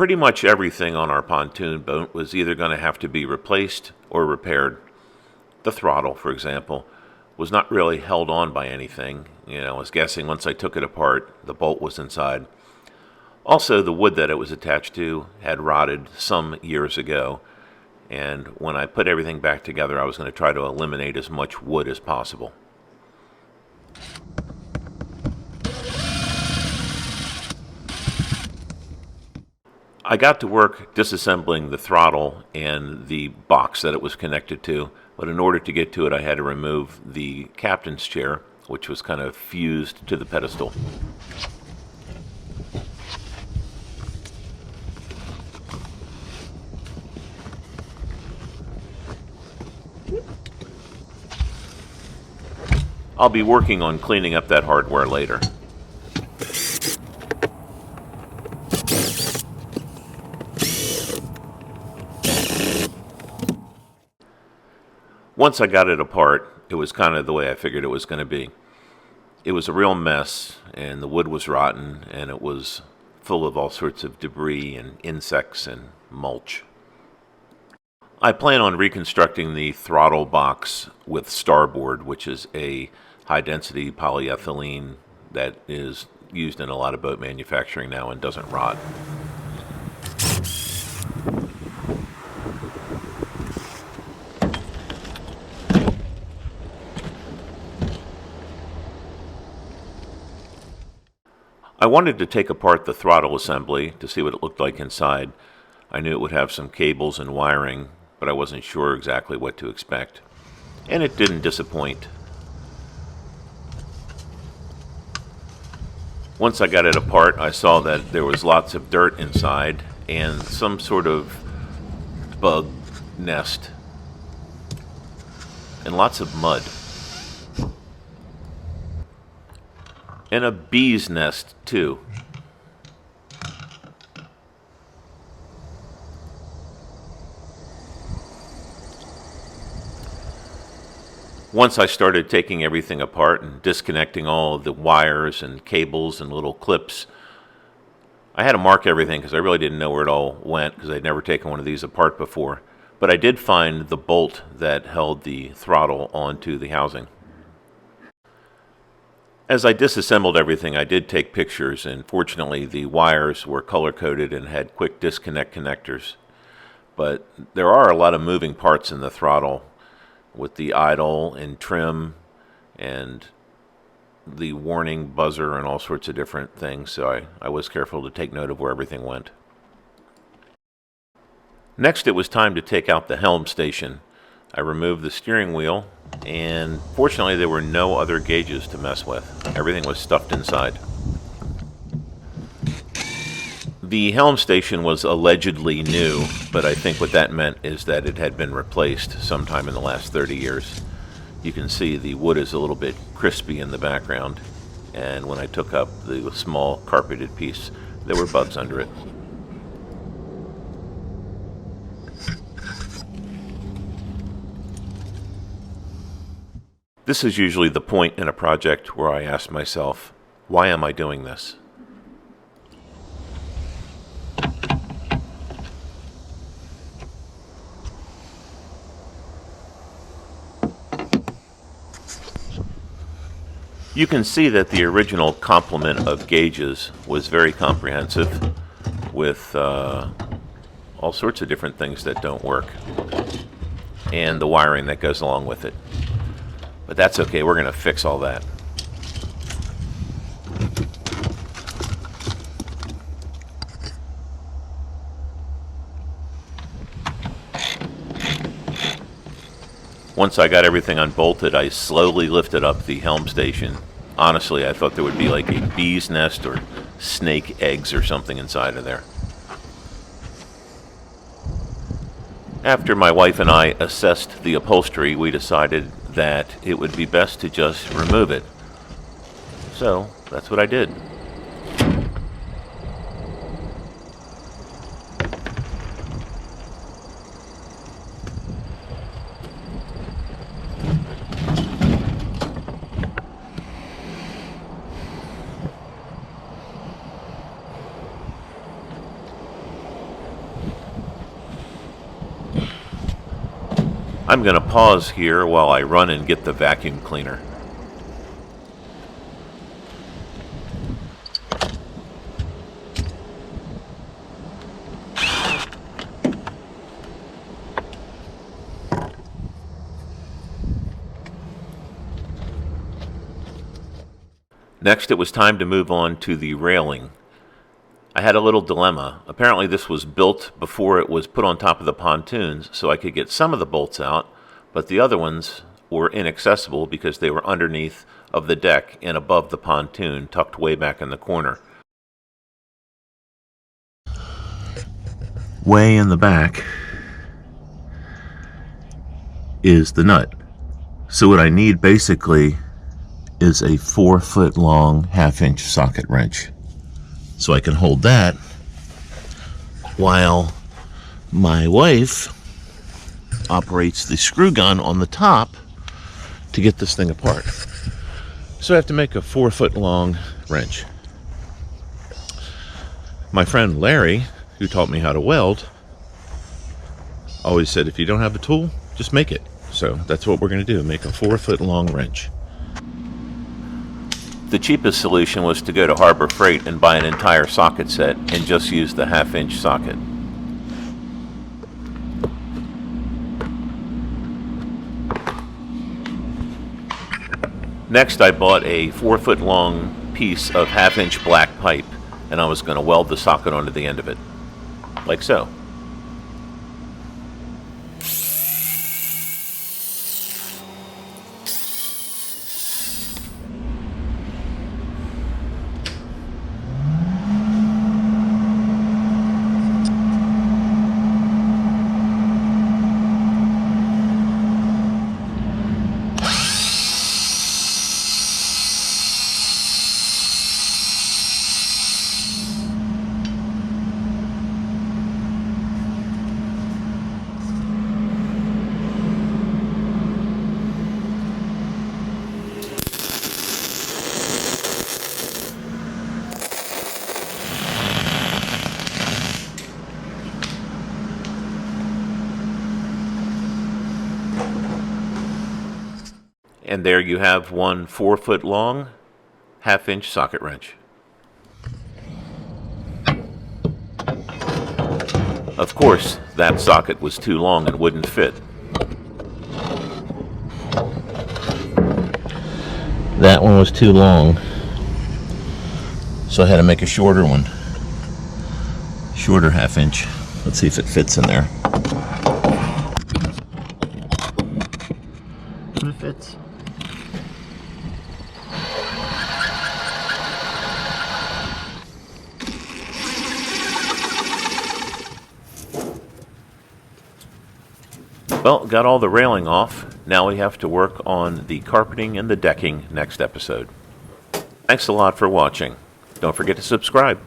Pretty much everything on our pontoon boat was either going to have to be replaced or repaired. The throttle, for example, was not really held on by anything. I was guessing once I took it apart, the bolt was inside. Also, the wood that it was attached to had rotted some years ago, and when I put everything back together, I was going to try to eliminate as much wood as possible. I got to work disassembling the throttle and the box that it was connected to, but in order to get to it, I had to remove the captain's chair, which was kind of fused to the pedestal. I'll be working on cleaning up that hardware later. Once I got it apart, it was kind of the way I figured it was going to be. It was a real mess, and the wood was rotten, and it was full of all sorts of debris and insects and mulch. I plan on reconstructing the throttle box with starboard, which is a high-density polyethylene that is used in a lot of boat manufacturing now and doesn't rot. I wanted to take apart the throttle assembly to see what it looked like inside. I knew it would have some cables and wiring, but I wasn't sure exactly what to expect. And it didn't disappoint. Once I got it apart, I saw that there was lots of dirt inside and some sort of bug nest and lots of mud. And a bee's nest, too. Once I started taking everything apart and disconnecting all of the wires and cables and little clips, I had to mark everything because I really didn't know where it all went because I'd never taken one of these apart before. But I did find the bolt that held the throttle onto the housing. As I disassembled everything, I did take pictures, and fortunately the wires were color-coded and had quick disconnect connectors. But there are a lot of moving parts in the throttle with the idle and trim and the warning buzzer and all sorts of different things, so I was careful to take note of where everything went. Next, it was time to take out the Helm Station. I removed the steering wheel, and fortunately there were no other gauges to mess with. Everything was stuffed inside. The Helm Station was allegedly new, but I think what that meant is that it had been replaced sometime in the last 30 years. You can see the wood is a little bit crispy in the background, and when I took up the small carpeted piece, there were bugs under it. This is usually the point in a project where I ask myself, why am I doing this? You can see that the original complement of gauges was very comprehensive with all sorts of different things that don't work and the wiring that goes along with it. But that's okay, we're going to fix all that. Once I got everything unbolted, I slowly lifted up the Helm Station. Honestly, I thought there would be like a bee's nest or snake eggs or something inside of there. After my wife and I assessed the upholstery, we decided that it would be best to just remove it. So, that's what I did. I'm going to pause here while I run and get the vacuum cleaner. Next, it was time to move on to the railing. I had a little dilemma. Apparently this was built before it was put on top of the pontoons, so I could get some of the bolts out, but the other ones were inaccessible because they were underneath of the deck and above the pontoon, tucked way back in the corner. Way in the back is the nut. So what I need basically is a 4-foot long 1/2-inch socket wrench. So I can hold that while my wife operates the screw gun on the top to get this thing apart. So I have to make a 4-foot long wrench. My friend Larry, who taught me how to weld, always said if you don't have a tool, just make it. So that's what we're going to do, make a 4-foot long wrench. The cheapest solution was to go to Harbor Freight and buy an entire socket set and just use the 1/2-inch socket. Next, I bought a 4-foot long piece of 1/2-inch black pipe, and I was going to weld the socket onto the end of it, like so. And there you have one 4-foot long 1/2-inch socket wrench. Of course, that socket was too long and wouldn't fit. That one was too long, so I had to make a shorter one. Shorter 1/2-inch. Let's see if it fits in there. It fits. Well, got all the railing off. Now we have to work on the carpeting and the decking next episode. Thanks a lot for watching. Don't forget to subscribe.